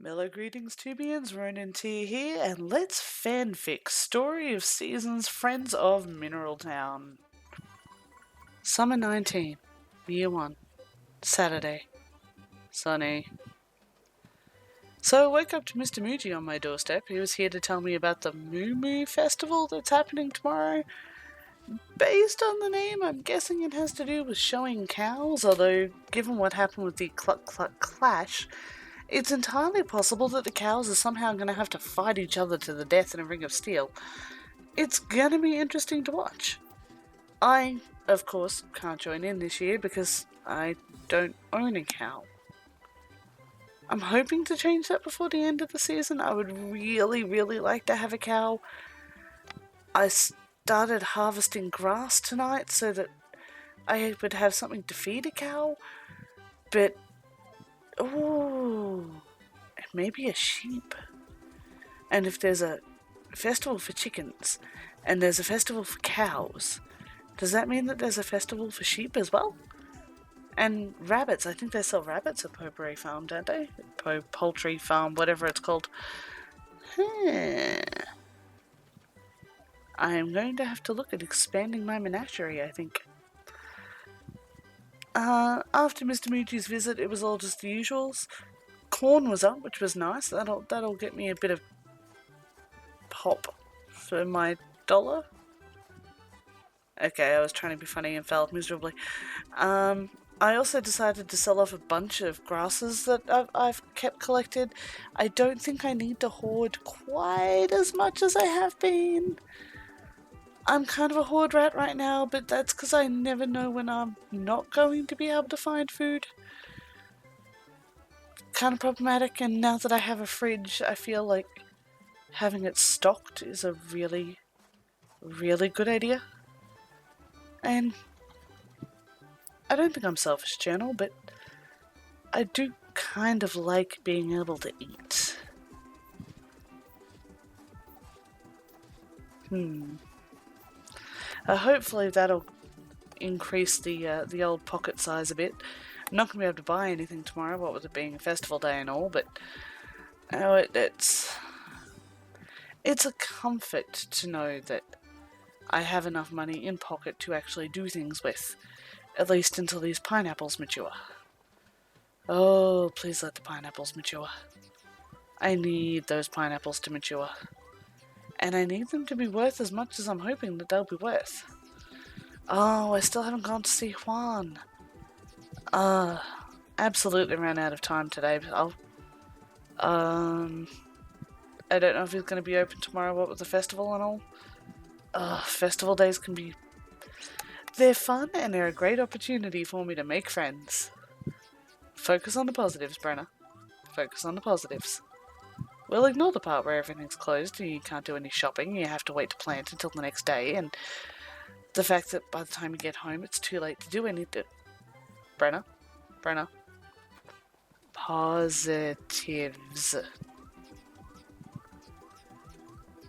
Mellow greetings, Tubians, RononTyr here, and let's fanfic Story of Seasons Friends of Mineral Town. Summer 19, Year 1, Saturday. Sunny. So I woke up to Mr. Muji on my doorstep. He was here to tell me about the Moo-Moo Festival that's happening tomorrow. Based on the name, I'm guessing it has to do with showing cows, although given what happened with the cluck-cluck clash, it's entirely possible that the cows are somehow going to have to fight each other to the death in a ring of steel. It's going to be interesting to watch. I, of course, can't join in this year because I don't own a cow. I'm hoping to change that before the end of the season. I would really, really like to have a cow. I started harvesting grass tonight so that I would have something to feed a cow, but ooh, maybe a sheep. And if there's a festival for chickens and there's a festival for cows, does that mean that there's a festival for sheep as well? And rabbits. I think they sell rabbits at Potpourri Farm, don't they? Poultry Farm, whatever it's called. I'm going to have to look at expanding my menagerie, I think. After Mr. Muji's visit, it was all just the usuals. Corn was up, which was nice. That'll get me a bit of pop for my dollar. Okay, I was trying to be funny and failed miserably. I also decided to sell off a bunch of grasses that I've kept collected. I don't think I need to hoard quite as much as I have been. I'm kind of a hoard rat right now, but that's because I never know when I'm not going to be able to find food. Kind of problematic, and now that I have a fridge, I feel like having it stocked is a really, really good idea. And I don't think I'm selfish, channel, but I do kind of like being able to eat. Hopefully that'll increase the old pocket size a bit. I'm not going to be able to buy anything tomorrow, what with it being a festival day and all, but it's a comfort to know that I have enough money in pocket to actually do things with, at least until these pineapples mature. Oh, please let the pineapples mature. I need those pineapples to mature. And I need them to be worth as much as I'm hoping that they'll be worth. Oh, I still haven't gone to see Juan. Absolutely ran out of time today. But I don't know if he's going to be open tomorrow, what with the festival and all. Festival days can be... They're fun and they're a great opportunity for me to make friends. Focus on the positives, Brenna. Focus on the positives. We'll ignore the part where everything's closed and you can't do any shopping, you have to wait to plant until the next day, and the fact that by the time you get home it's too late to do anything. Brenna. Positives.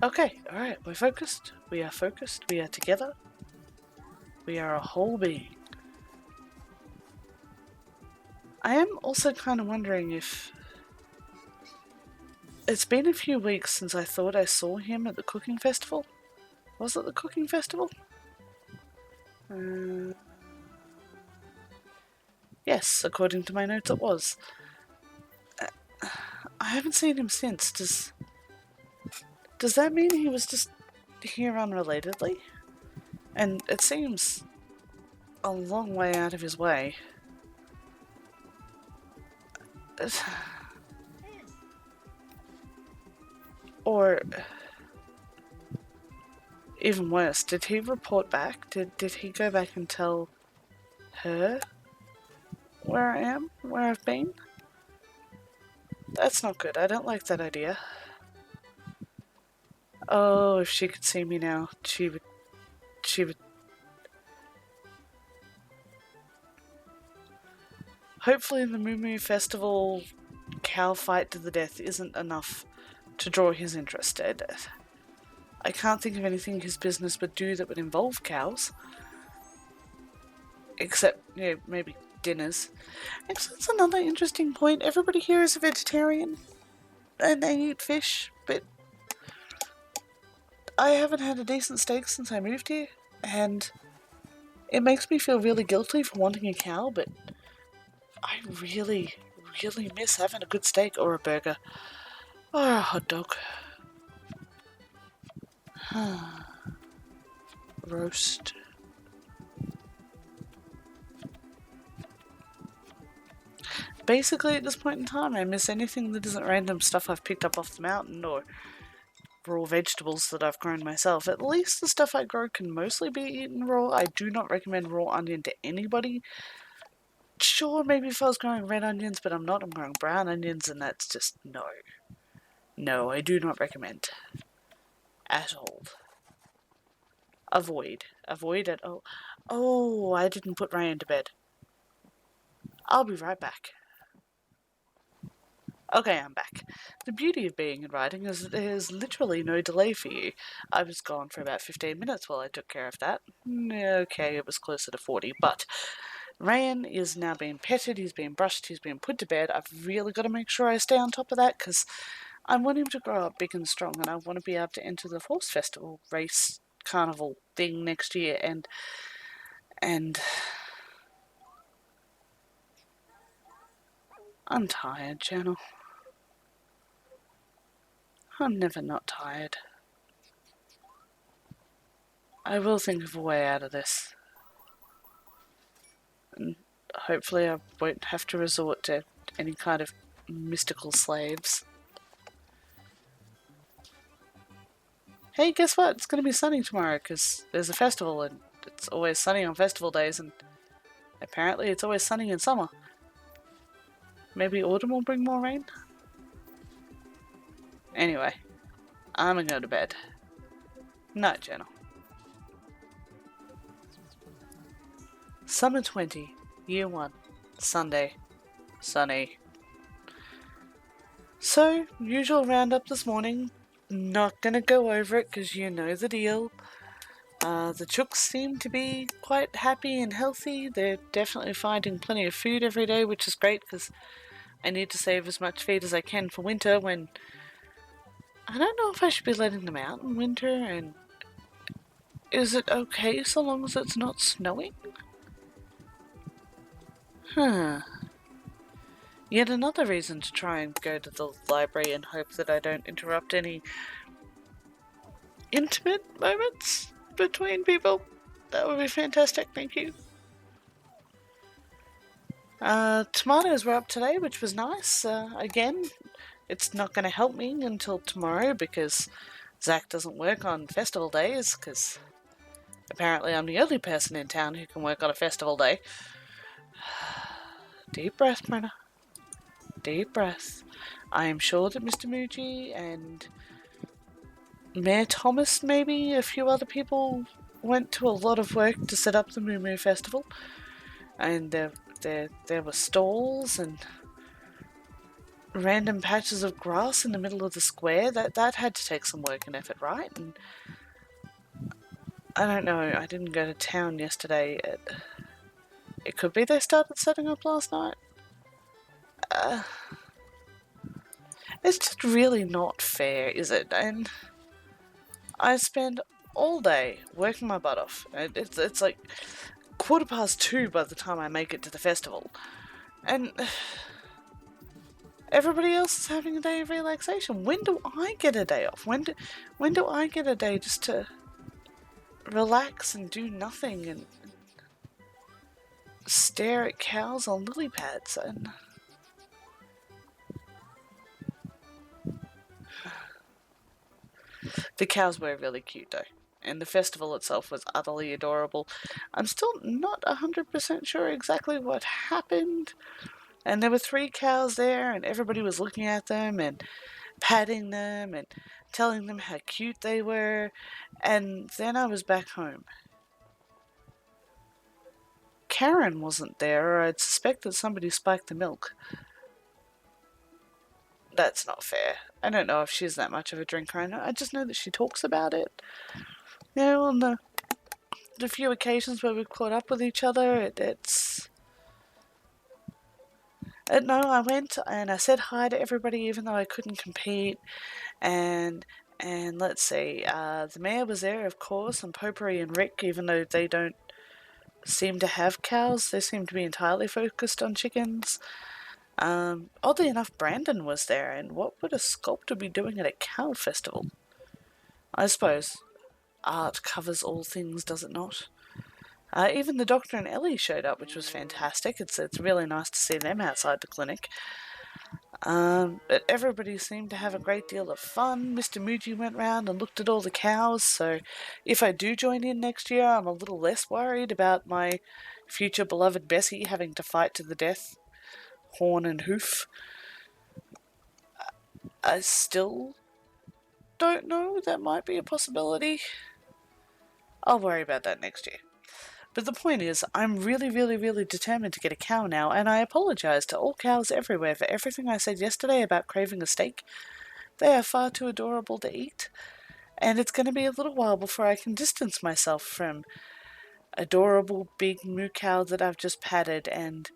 Okay, alright, we're focused. We are focused. We are together. We are a whole being. I am also kind of wondering if... It's been a few weeks since I thought I saw him at the cooking festival. Was it the cooking festival? Yes, according to my notes it was. I haven't seen him since. Does that mean he was just here unrelatedly? And it seems a long way out of his way. Or even worse, did he report back? Did he go back and tell her where I am, where I've been? That's not good. I don't like that idea. Oh, if she could see me now, she would... Hopefully the Moo-Moo Festival cow fight to the death isn't enough to draw his interest. I can't think of anything his business would do that would involve cows. Except, maybe dinners. Actually, that's another interesting point. Everybody here is a vegetarian. and they eat fish, but I haven't had a decent steak since I moved here, and it makes me feel really guilty for wanting a cow, but I really, really miss having a good steak or a burger or a hot dog. Roast. Basically, at this point in time, I miss anything that isn't random stuff I've picked up off the mountain or raw vegetables that I've grown myself. At least the stuff I grow can mostly be eaten raw. I do not recommend raw onion to anybody. Sure, maybe if I was growing red onions, but I'm not. I'm growing brown onions, and that's just no. No, I do not recommend. At all. Avoid. Avoid at all. Oh, I didn't put Ryan to bed. I'll be right back. Okay, I'm back. The beauty of being in writing is that there's literally no delay for you. I was gone for about 15 minutes while I took care of that. Okay, it was closer to 40, but Ryan is now being petted, he's being brushed, he's being put to bed. I've really got to make sure I stay on top of that because I want him to grow up big and strong, and I want to be able to enter the horse festival race carnival thing next year, and I'm tired, Channel. I'm never not tired. I will think of a way out of this. And hopefully I won't have to resort to any kind of mystical slaves. Hey, guess what? It's going to be sunny tomorrow because there's a festival and it's always sunny on festival days, and apparently it's always sunny in summer. Maybe autumn will bring more rain? Anyway, I'm gonna go to bed. Night, Channel. Summer 20, Year 1, Sunday, sunny. So, usual roundup this morning. Not gonna go over it because you know the deal. The chooks seem to be quite happy and healthy. They're definitely finding plenty of food every day, which is great because I need to save as much feed as I can for winter when... I don't know if I should be letting them out in winter, and is it okay so long as it's not snowing? Yet another reason to try and go to the library and hope that I don't interrupt any intimate moments between people. That would be fantastic, thank you. Tomatoes were up today, which was nice. Again, it's not going to help me until tomorrow because Zach doesn't work on festival days because apparently I'm the only person in town who can work on a festival day. Deep breath, Brenna. Deep breath. I am sure that Mr. Muji and Mayor Thomas, maybe a few other people, went to a lot of work to set up the Moo-Moo Festival, and there were stalls and random patches of grass in the middle of the square. That had to take some work and effort, right? And I don't know, I didn't go to town yesterday. It could be they started setting up last night. It's just really not fair, is it? And I spend all day working my butt off. It's like 2:15 by the time I make it to the festival. And everybody else is having a day of relaxation. When do I get a day off? When do I get a day just to relax and do nothing and stare at cows on lily pads? And the cows were really cute though, and the festival itself was utterly adorable. I'm still not 100% sure exactly what happened, and there were 3 cows there, and everybody was looking at them and patting them and telling them how cute they were, and then I was back home. Karen wasn't there, or I'd suspect that somebody spiked the milk. That's not fair. I don't know if she's that much of a drinker. I just know that she talks about it. You know, on the few occasions where we've caught up with each other, No, I went and I said hi to everybody even though I couldn't compete. And let's see, the mayor was there, of course, and Potpourri and Rick, even though they don't seem to have cows, they seem to be entirely focused on chickens. Oddly enough, Brandon was there, and what would a sculptor be doing at a cow festival? I suppose art covers all things, does it not? Even the doctor and Ellie showed up, which was fantastic. It's really nice to see them outside the clinic. But everybody seemed to have a great deal of fun. Mr. Muji went round and looked at all the cows, so if I do join in next year, I'm a little less worried about my future beloved Bessie having to fight to the death, horn and hoof. I still don't know. That might be a possibility. I'll worry about that next year. But the point is, I'm really, really, really determined to get a cow now, and I apologise to all cows everywhere for everything I said yesterday about craving a steak. They are far too adorable to eat, and it's going to be a little while before I can distance myself from adorable big moo cow that I've just patted and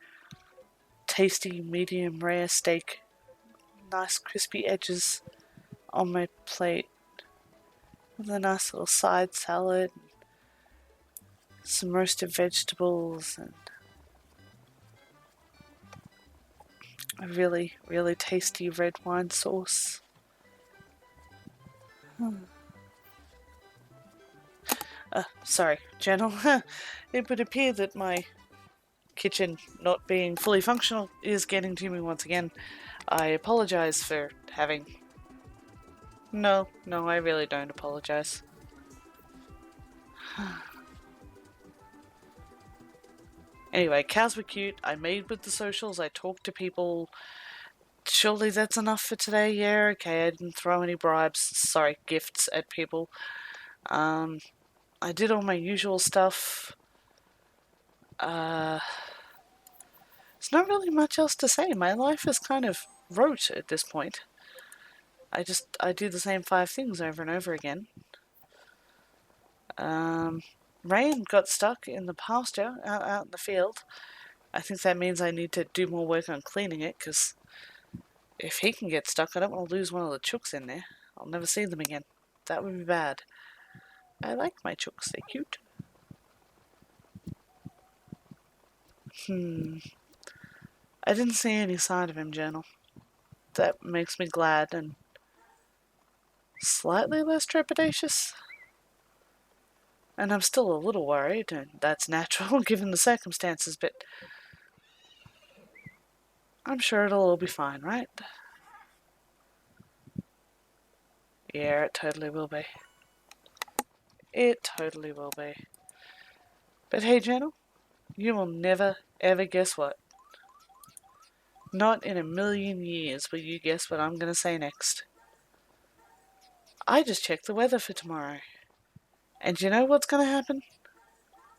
tasty medium rare steak, nice crispy edges on my plate with a nice little side salad, some roasted vegetables, and a really, really tasty red wine sauce. Sorry, General. It would appear that my kitchen not being fully functional is getting to me once again. I apologize for having... No, I really don't apologize. Anyway, cows were cute. I made with the socials. I talked to people. Surely that's enough for today. Yeah, okay. I didn't throw any gifts at people. I did all my usual stuff. There's not really much else to say. My life is kind of rote at this point. I do the same 5 things over and over again. Rain got stuck in the pasture out in the field. I think that means I need to do more work on cleaning it, because if he can get stuck, I don't want to lose one of the chooks in there. I'll never see them again. That would be bad. I like my chooks, they're cute. I didn't see any sign of him, Journal. That makes me glad and slightly less trepidatious. And I'm still a little worried, and that's natural given the circumstances, but I'm sure it'll all be fine, right? Yeah, it totally will be. It totally will be. But hey, Journal, you will never, ever guess what. Not in a million years will you guess what I'm going to say next. I just checked the weather for tomorrow. And you know what's going to happen?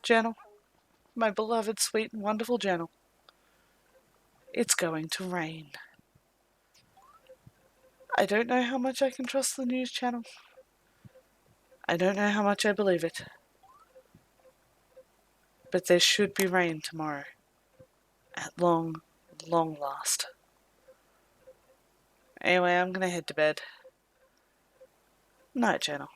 Journal, my beloved, sweet, and wonderful Journal. It's going to rain. I don't know how much I can trust the news channel. I don't know how much I believe it. But there should be rain tomorrow. At long, long last. Anyway, I'm going to head to bed. Night, Journal.